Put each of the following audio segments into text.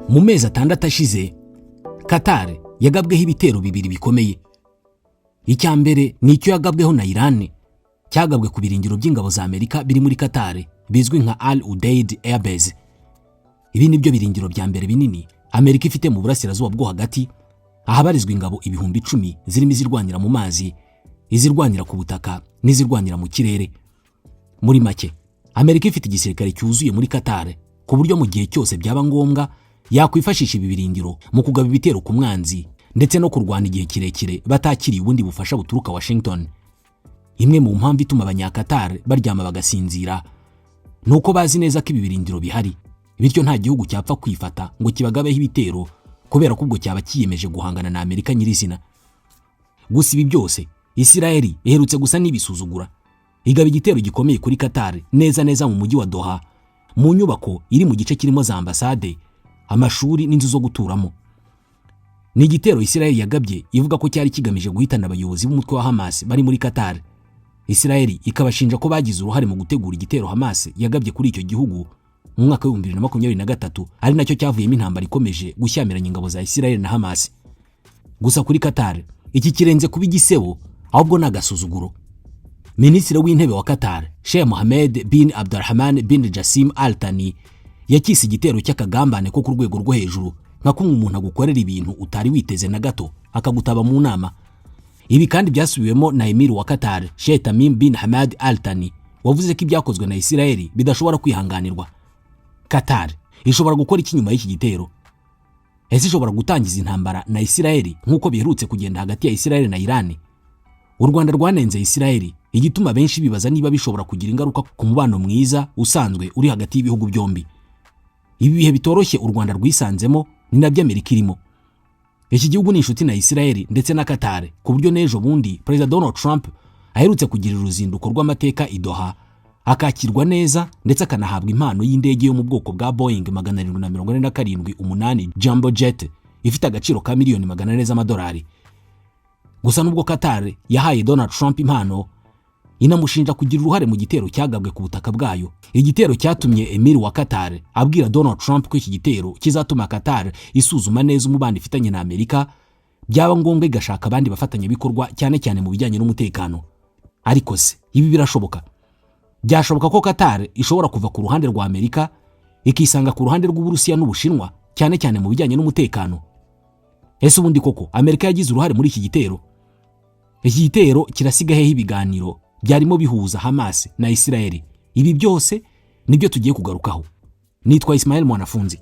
Mu mezi 6 ashize Qatar yagabweho ibitero bibiri bikomeye. Icya mbere ni icyo yagabweho na Iran, cyagabwe ku birindiro by'ingabo za Amerika biri muri Qatar bizwi nka Al Udeid Air Base. Ibi nibyo birindiro bya mbere binini Amerika ifite mu burasirazuba bwo hagati, ahabarizwa ingabo ibihumbi 10 zirimo izirwanira mu mazi, izirwanira ku butaka n'izirwanira mu kirere. Muri make, Amerika ifite igisirikare cyuzuye muri Qatar ku buryo mu gihe cyose byaba ngombwa yakwifashisha ibi birindiro mu kugaba ibitero ku mwanzi ndetse no kurwana igihe kirekire batakiriye ubundi bufasha buturuka Washington. Imwe mu mpamvu ituma abanya-Qatar baryama bagasinzira nuko bazi neza ko ibi birindiro bihari, bityo nta gihugu cyapfa kwifata ngo kibagabeho ibitero kubera ko ubwo cyaba kiyemeje guhangana na Amerika nyirizina. Gusa ibi byose Isiraheli iherutse gusa n'ibisuzugura, igaba igitero gikomeye kuri Qatar neza mu mujyi wa Doha, mu nyubako iri mu gice kirimo za ambasade, amashuri n'inzu zo guturamo. Ni igitero Isiraheli yagabye ivuga ko cyari kigamije guhitana abayobozi b'umutwe wa Hamas bari muri Qatar. Isiraheli ikabashinja ko bagize uruhare mu gutegura igitero Hamas yagabye kuri icyo gihugu mu mwaka wa 2023, ari nacyo cyavuyemo intambara ikomeje gushyamiranya ingabo za Isiraheli na Hamas. Gusa kuri Qatar iki kirenze kuba igisebo, ahubwo nagasuzuguro. Minisitiri w'intebe wa Qatar, Sheikh Mohammed bin Abdulrahman bin Jassim Al Thani, yakise igitero cy'akagambane ko ku rwego rwo hejuru, nka kumwe umuntu agukorera ibintu utari witeze na gato akagutaba mu nama. Ibi kandi byasubiwemo na Emir wa Qatar, Sheikh Tamim bin Hamad Al Thani, wavuze ko ibyakozwe na Isiraheli bidashobora kwihanganirwa. Qatar ishobora gukora iki nyuma y'iki gitero? Ese ishobora gutangiza intambara na Isiraheli nk'uko biherutse kugenda hagati ya Isiraheli na Iran? U Rwanda rwanenze Isiraheli, igituma benshi bibaza niba bishobora kugira ingaruka ku mubano mwiza usanzwe uri hagati y'ibihugu byombi. Ibi bihe bitoroshye u Rwanda rwisanzemo ni nabyo Amerika irimo. Iki gihugu ni inshuti na Isiraheli ndetse na Qatar, ku buryo n'ejo bundi President Donald Trump aherutse kugira uruzinduko rw'amateka i Doha, akakirwa neza ndetse akanahabwa impano y'indege yo mu bwoko bwa Boeing 747-8 Jumbo Jet ifite agaciro ka miliyoni 400 z'amadolari. Gusa nubwo Qatar yahaye Donald Trump impano, inamushinja kugira uruhare mu gitero cyagabwe ku butaka bwayo. Igitero cyatumye Emir wa Qatar abwira Donald Trump ko iki gitero kizatuma Qatar isuzuma neza umubano ifitanye na Amerika, byaba ngombwa igashaka abandi bafatanya bikorwa cyane mu bijyanye n'umutekano. Ariko se ibi birashoboka? Byashoboka ko Qatar ishobora kuva ku ruhande rwa Amerika ikisanga ku ruhande rw'Uburusiya n'Ubushinwa cyane mu bijyanye n'umutekano? Ese ubundi koko Amerika yagize uruhare muri iki gitero? Iki gitero kirasiga hehe ibiganiro byarimo bihuza Hamas na Isiraheli? Ibi byose nibyo tugiye kugarukaho. Nitwa Ismael Mwanafunzi.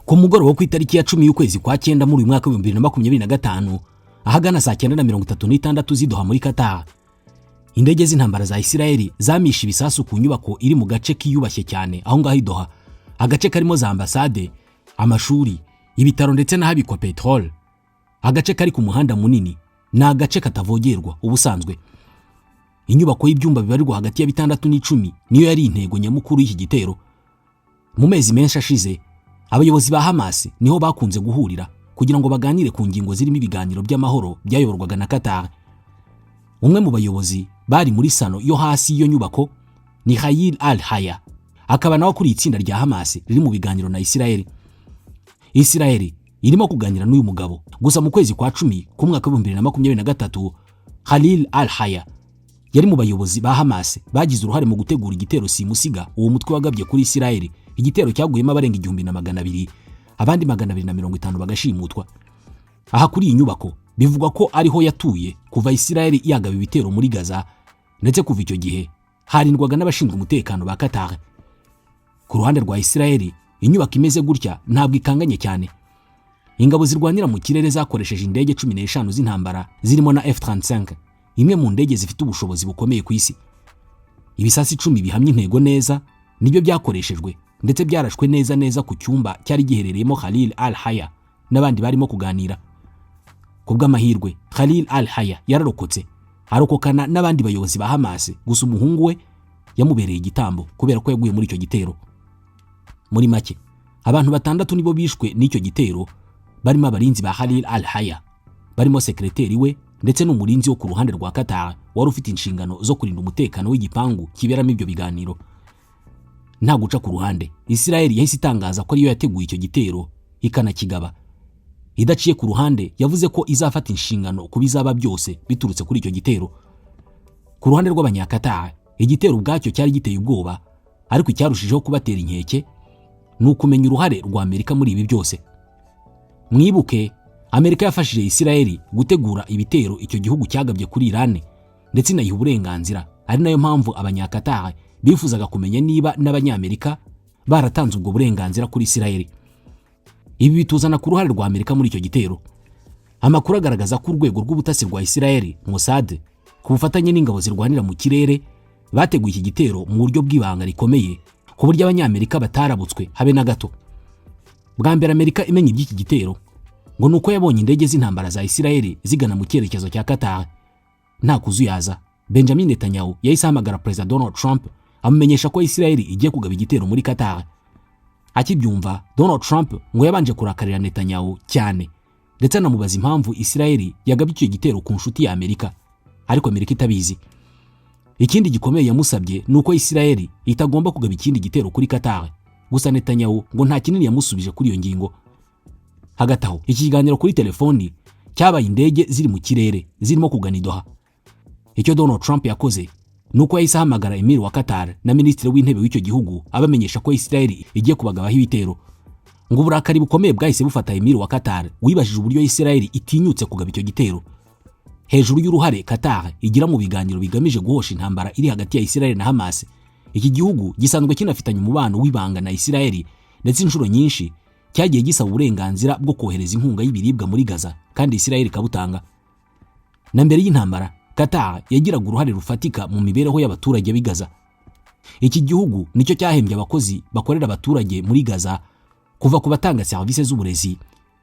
Ku mugoroba ku itariki ya 10 y'ukwezi kwa 9 muri uyu mwaka wa 2025, ahagana saa 9:36 z'idoha muri Qatar, indege z'intambara za Isiraheli zamisha ibisasu ku nyubako iri mu gace kiyubashye cyane aho ngaho idoha, agace karimo za ambasade, amashuri, ibitaro ndetse n'ahabikwa petrol. Agace kari ku muhanda munini na agace katavogerwa ubusanzwe. Inyubako y'ibyumba bibarirwa hagati ya 6 n'10 niyo yari intego nyamukuru y'iki gitero. Mu mezi menshi ashize, abayobozi ba Hamas niho bakunze guhurira kugira ngo baganire ku ngingo zirimo ibiganiro by'amahoro byayoborwaga na Qatar. Umwe mu bayobozi bari muri sano yo hasi y'iyo nyubako ni Khalil Al-Haya, akaba nawe kuri itsinda rya Hamas riri mu biganiro na Isiraheli. Isiraheli irimo kuganira n'uyu mugabo. Gusa mu kwezi kwa 10 ku mwaka wa 2023, Khalil Al-Haya yari mu bayobozi ba Hamas bagize uruhare mu gutegura igitero simusiga uwo mutwe wagabye kuri Isiraheli, igitero cyaguyemo abarenga 1200, abandi 250 bagashimutwa. Aha kuri iyi nyubako bivugwa ko ariho yatuye kuva Isiraheli yagaba ibitero muri Gaza, ndetse kuva icyo gihe harindwaga n'abashinzwe umutekano ba Qatar. Ku ruhande rwa Isiraheli, inyubako imeze gutya ntabwo ikanganye cyane. Ingabo zirwanira mu kirere zakoresheje indege 15 z'intambara zirimo na F-35, imwe mu ndege zifite ubushobozi bukomeye ku isi. Ibisasi 10 bihamye intego neza nibyo byakoreshejwe, ndetse byarashwe neza ku cyumba cyari giherereyemo Khalil Al-Haya n'abandi barimo kuganira. Kubw'amahirwe, Khalil Al-Haya yararokotse, arokokana n'abandi bayobozi ba Hamas, gusa umuhungu we yamubereye igitambo kubera ko yaguye muri icyo gitero. Muri make, abantu 6 nibo bishwe n'icyo gitero, barimo abarinzi ba Khalil Al-Haya, barimo sekreteri we ndetse n'umurinzi wo ku ruhande rwa Qatar wari ufite inshingano zo kurinda umutekano w'igipangu kiberamo ibyo biganiro. Nta guca ku ruhande, Israel yahise itangaza ko ariyo yateguye icyo gitero ikanakigaba. Idaciye ku ruhande yavuze ko izafata inshingano ku bizaba byose biturutse kuri icyo gitero. Ku ruhande rw'abanyakatar, igitero ubwacyo cyari giteye ubwoba, ariko icyarushijeho kubatera inkeke ni ukumenya uruhare rwa Amerika muri ibi byose. Mwibuke, Amerika yafashije Israel gutegura ibitero icyo gihugu cyagabye kuri Iran ndetse inayiha uburenganzira, ari nayo mpamvu abanyakatar bifuzaga kumenya niba n'abanyamerika baratanze ubwo burenganzira kuri Israel. Ibi bituzana ku ruhare rwa Amerika muri icyo gitero. Amakuru agaragaza ko urwego rw'ubutasi rwa Israel, Mossad, ku bufatanye n'ingabo zirwanira mu kirere, bateguye iki gitero mu buryo bw'ibanga rikomeye, ku buryo abanyamerika batarabutswe habe na gato. Bwa mbere Amerika imenya iby'iki gitero ngo nuko yabonye indege z'intambara za Israel zigana mu cyerekezo cya Qatar. Nta kuzuyaza, Benjamin Netanyahu yahise ahamagara Perezida Donald Trump amumenyesha ko Israel igiye kugaba igitero muri Qatar. Akibyumva, Donald Trump ngo yabanje kurakarira Netanyahu cyane, ndetse anamubaza impamvu Israel yagabye icyo gitero ku nshuti ya Amerika, ariko Amerika itabizi. Ikindi gikomeye yamusabye nuko Israel itagomba kugaba ikindi gitero kuri Qatar, gusa Netanyahu ngo nta kinini yamusubije kuri iyo ngingo. Hagati aho, iki kiganiro kuri telefoni cyabaye indege ziri mu kirere zirimo kugana i Doha. Icyo Donald Trump yakoze nuko yahise ahamagara Emir wa Qatar na Minisitiri w'Intebe w'icyo gihugu abamenyesha ko Israel igiye kubagabaho ibitero. Ngo uburakari bukomeye bwahise bufata Emir wa Qatar wibajije uburyo Israel itinyutse kugaba icyo gitero. Hejuru y'uruhare Qatar igira mu biganiro bigamije guhosha intambara iri hagati ya Israel na Hamas, iki gihugu gisanzwe kinafitanye umubano w'ibanga na Israel, ndetse inshuro nyinshi cyagiye gisaba uburenganzira bwo kohereza inkunga y'ibiribwa muri Gaza kandi Israel ikabutanga. Na mbere y'intambara, Qatar yagiraga uruhare rufatika mu mibereho y'abaturage b'i Gaza. Iki gihugu nicyo cyahembye abakozi bakorera abaturage muri Gaza, kuva ku batanga serivisi z'uburezi,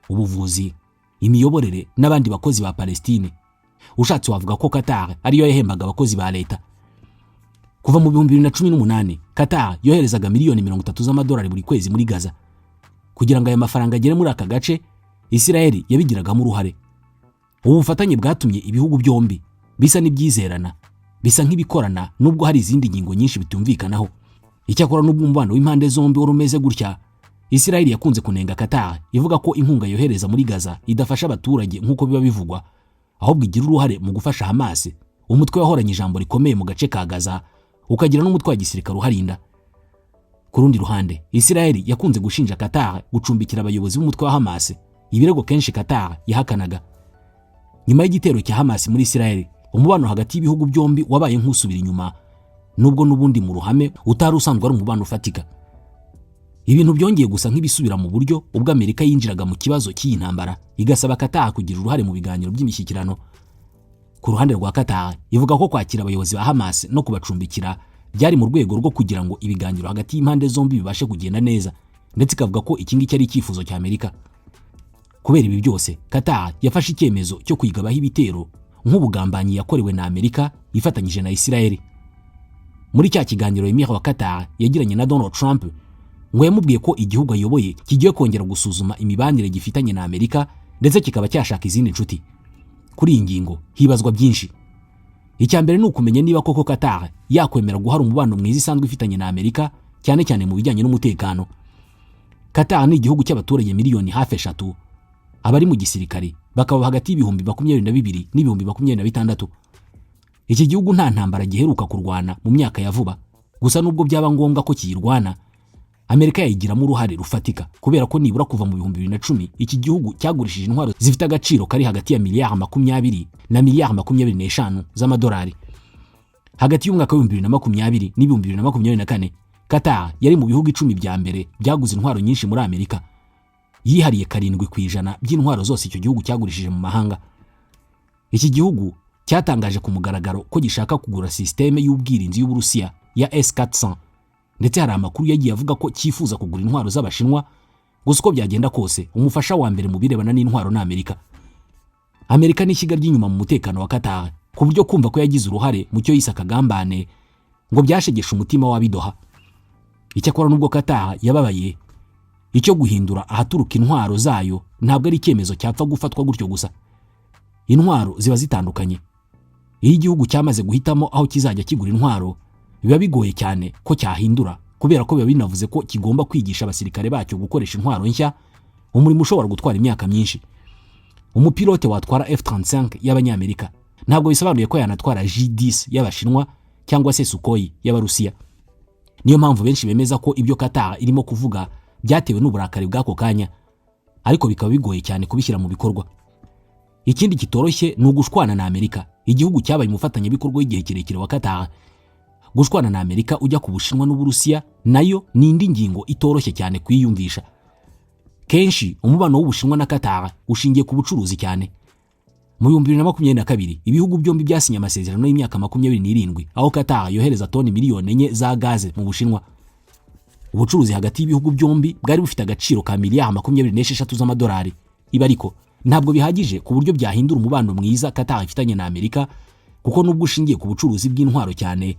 ubuvuzi, imiyoborere n'abandi bakozi ba Palestine. Ushatse wavuga ko Qatar ariyo yahembaga abakozi ba leta. Kuva mu 2018, Qatar yoherezaga miliyoni 30 z'amadolari buri kwezi muri Gaza. Kugira ngo aya mafaranga agere muri aka gace, Israel yabigiragamo uruhare. Ubu bufatanye bwatumye ibihugu byombi bisa n'ibyizerana, bisa nk'ibikorana nubwo hari izindi ngingo nyinshi bitumvikanaho. Icyakora n'ubwo umubano w'impande zombi warumeze gutya, Israel yakunze kunenga Qatar ivuga ko inkunga yohereza muri Gaza idafasha abaturage nk'uko biba bivugwa, ahubwo igira uruhare mu gufasha Hamas, umutwe wahoranye ijambo rikomeye mu gace ka Gaza, ukagira n'umutwe wa gisirikare uharinda. Ku rundi ruhande, Israel yakunze gushinja Qatar gucumbikira abayobozi b'umutwe wa Hamas, ibirego kenshi Qatar yahakanaga. Nyuma y'igitero cya Hamas muri Israel, umubano hagati y'ibihugu byombi wabaye nk'usubira inyuma, nubwo n'ubundi mu ruhame utari usanzwe ari umubano ufatika. Ibintu byongeye gusa nk'ibisubira mu buryo ubwo Amerika yinjiraga mu kibazo cy'iyi ntambara, igasaba Qatar kugira uruhare mu biganiro by'imishyikirano. Ku ruhande rwa Qatar, ivuga ko kwakira abayobozi ba Hamas no kubacumbikira byari mu rwego rwo kugira ngo ibiganiro hagati y'impande zombi bibashe kugenda neza, ndetse ikavuga ko iki ngiki ari icyifuzo cya Amerika. Kubera ibi byose, Qatar yafashe icyemezo cyo kwigabaho ibitero nk'ubugambanyi yakorewe na Amerika ifatanyije na Israel. Muri cya kiganiro Emir wa Qatar yagiranye na Donald Trump, ngo yamubwiye ko igihugu ayoboye kigiye kongera gusuzuma imibanire gifitanye na Amerika, ndetse kikaba cyashaka izindi nshuti. Kuri iyi ngingo hibazwa byinshi. Icya mbere ni ukumenya niba koko Qatar yakwemera guhara umubano mwiza isanzwe ifitanye na Amerika, cyane cyane mu bijyanye n'umutekano. Qatar ni igihugu cy'abaturage miliyoni hafi 3, abari mu gisirikare bakaba hagati y'ibihumbi 22 n'ibihumbi 26. Iki gihugu nta ntambara giheruka kurwana mu myaka ya vuba, gusa nubwo byaba ngombwa ko kiyirwana, Amerika yayigiramo uruhare rufatika, kubera ko nibura kuva mu 2010 iki gihugu cyagurishije intwaro zifite agaciro kari hagati ya miliyari 20 na miliyari 25 z'amadolari. Hagati y'umwaka wa 2020 n'ibihumbi 2024, Qatar yari mu bihugu 10 bya mbere byaguze intwaro nyinshi muri Amerika. Yihariye 7% by'intwaro zose icyo gihugu cyagurishije mu mahanga. Iki gihugu cyatangaje ku mugaragaro ko gishaka kugura systeme y'ubwirinzi y'Uburusiya ya S-400, ndetse hari amakuru yagiye avuga ko cyifuza kugura intwaro z'Abashinwa. Gusa uko byagenda kose, umufasha wa mbere mu birebana n'intwaro na Amerika. Amerika ni ishyiga ry'inyuma mu mutekano wa Qatar, ku buryo kumva ko yagize uruhare mu cyo yise akagambane ngo byashegesha umutima w'abidoha. Icyakora nubwo Qatar yababaye, icyo guhindura ahaturuka intwaro zayo ntabwo ari icyemezo cyapfa gufatwa gutyo gusa. intwaro ziba zitandukanye. Iyo igihugu cyamaze guhitamo aho kizajya kigura intwaro, biba bigoye cyane ko cyahindura, kubera ko biba binavuze ko kigomba kwigisha abasirikare bacyo gukoresha intwaro nshya, umurimo ushobora gutwara imyaka myinshi. Umupilote watwara F-35 y'Abanyamerika ntabwo bisobanuye ko yanatwara J-10 y'Abashinwa cyangwa se Sukhoi y'Abarusiya. Niyo mpamvu benshi bemeza ko ibyo Qatar irimo kuvuga byatewe n'uburakari bw'ako kanya, ariko bikaba bigoye cyane kubishyira mu bikorwa. Ikindi kitoroshye ni ugushwana na Amerika, igihugu cyabaye umufatanyabikorwa w'igihe kirekire wa Qatar. Gushwana na Amerika ujya ku Bushinwa n'Uburusiya nayo ni indi ngingo itoroshye cyane kwiyumvisha. Kenshi umubano w'Ubushinwa na Qatar ushingiye ku bucuruzi cyane. Mu 2022 ibihugu byombi byasinye amasezerano y'imyaka 27 aho Qatar yohereza toni miliyoni 4 za gaze mu Bushinwa. Ubucuruzi hagati y'ibihugu byombi bwari bufite agaciro ka miliyari 26 z'amadolari. Ibi ariko ntabwo bihagije ku buryo byahindura umubano mwiza Qatar ifitanye na Amerika, kuko nubwo ushingiye ku bucuruzi bw'intwaro cyane,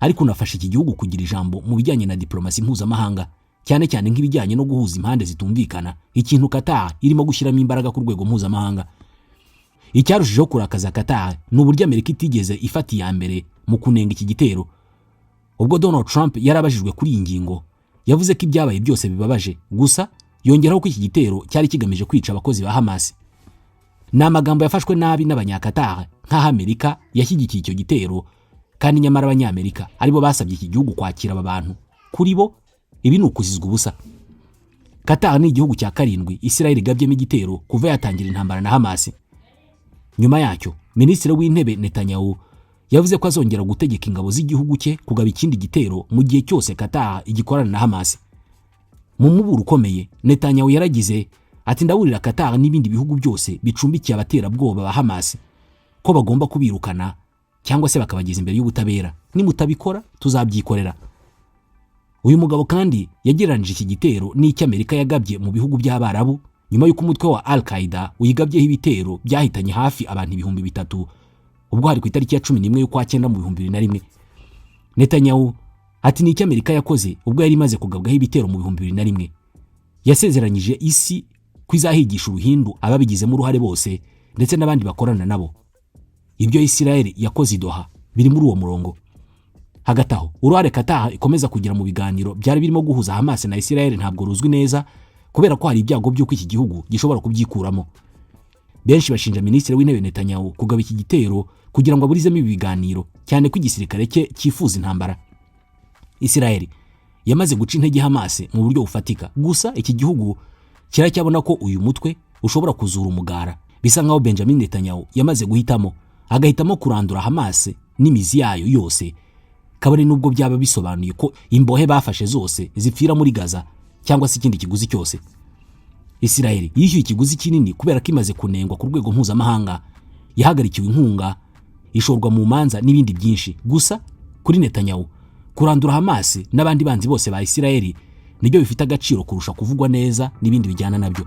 ariko unafasha iki gihugu kugira ijambo mu bijyanye na diplomasi mpuzamahanga, cyane cyane nk'ibijyanye no guhuza impande zitumvikana, ikintu Qatar irimo gushyiramo imbaraga ku rwego mpuzamahanga. Icyarushijeho kurakaza Qatar ni uburyo Amerika itigeze ifata iya mbere mu kunenga iki gitero. Ubwo Donald Trump yarabajijwe kuri iyi ngingo, yavuze ko ibyabaye byose bibabaje, gusa yongeraho ko iki gitero cyari kigamije kwica abakozi ba Hamas. Ni amagambo yafashwe nabi n'Abanya-Qatar nk'aho Amerika yashyigikiye icyo gitero, kandi nyamara Abanyamerika aribo basabye iki gihugu kwakira aba bantu. Kuri bo ibi ni ukuzizwa ubusa. Qatar ni igihugu cya 7 Israel igabyemo igitero kuva yatangira intambara na Hamas. Nyuma yacyo Minisitiri w'Intebe Netanyahu yavuze ko azongera gutegeka ingabo z'igihugu cye kugaba ikindi gitero mu gihe cyose Qatar igikorana na Hamas. Mu muburo ukomeye Netanyahu yaragize ati, ndaburira Qatar n'ibindi bihugu byose bicumbikiye abaterabwoba ba Hamas ko bagomba kubirukana cyangwa se bakabageza imbere y'ubutabera. Nimutabikora tuzabyikorera. Uyu mugabo kandi yagereranije iki gitero n'icyo Amerika yagabye mu bihugu by'Abarabu nyuma y'uko umutwe wa Al-Qaeda uyigabyeho ibitero byahitanye hafi abantu 3,000 ubwo hari ku itariki ya 11 y'ukwa 9 mu 2001. Netanyahu ati n'icyo Amerika yakoze ubwo yari imaze kugabwaho ibitero mu 2001. Yasezeranyije isi kwizahigisha uruhindu ababigizemo uruhare bose ndetse n'abandi bakorana nabo. Ibyo Israel yakoze Doha biri muri uwo murongo. Hagati aho uruhare Qatar ikomeza kugira mu biganiro byari birimo guhuza Hamas na Israel ntabwo ruzwi neza, kubera ko hari ibyago by'uko iki gihugu gishobora kubyikuramo. Benshi bashinja Minisitiri w'Intebe Netanyahu kugaba iki gitero kugira ngo aburizemo ibi biganiro, cyane ko igisirikare cye cyifuza intambara. Israel yamaze guca intege Hamas mu buryo bufatika, gusa iki gihugu kiracyabona ko uyu mutwe ushobora kuzura umugara. Bisa nkaho Benjamin Netanyahu yamaze agahitamo kurandura Hamas n'imizi yayo yose, kabone nubwo byaba bisobanuye ko imbohe bafashe zose zipfira muri Gaza cyangwa se ikindi kiguzi cyose. Israel yishyuye ikiguzi kinini kubera ko imaze kunengwa ku rwego mpuzamahanga, yahagarikiwe inkunga, ishorwa mu manza n'ibindi byinshi. Gusa kuri Netanyahu kurandura Hamas n'abandi banzi bose ba Israel nibyo bifite agaciro kurusha kuvugwa neza n'ibindi bijyana nabyo.